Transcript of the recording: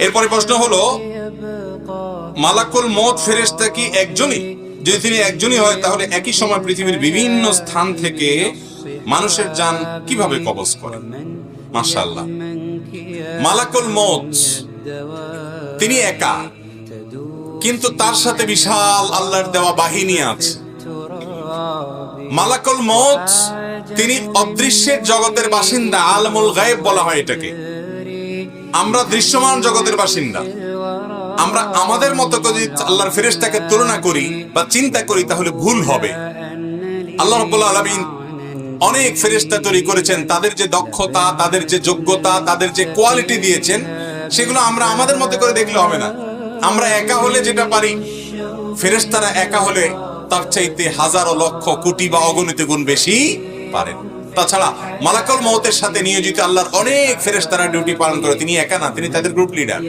এরপরে প্রশ্ন হলো, মালাকুল মউত ফেরেশতা কি একজনই? যদি তিনি একজনই হয় তাহলে একই সময় পৃথিবীর বিভিন্ন স্থান থেকে মানুষের জান কিভাবে কবজ করেন? মাশাআল্লাহ, মালাকুল মউত তিনি একা, কিন্তু তার সাথে বিশাল আল্লাহর দেওয়া বাহিনী আছে। মালাকুল মউত তিনি অদৃশ্যের জগতের বাসিন্দা, আলমুল গায়েব বলা হয় এটাকে। আমরা দৃশ্যমান জগতের বাসিন্দা। আমরা আমাদের মতো করে আল্লাহর ফেরেশতাকে তুলনা করি বা চিন্তা করি তাহলে ভুল হবে। আল্লাহ রাব্বুল আলামিন অনেক ফেরেশতা তৈরি করেছেন, তাদের যে দক্ষতা, তাদের যে যোগ্যতা, তাদের যে কোয়ালিটি দিয়েছেন, সেগুলো আমরা আমাদের মতো করে দেখলে হবে না। আমরা একা হলে যেটা পারি, ফেরেশতারা একা হলে তার চাইতে হাজারো লক্ষ কোটি বা অগণিত গুণ বেশি পারেন। তাছাড়া মালাকুল মউতের সাথে নিয়োজিত আল্লাহর অনেক ফেরেশতারা ডিউটি পালন করে, তিনি একা না, তিনি তাদের গ্রুপ লিডার।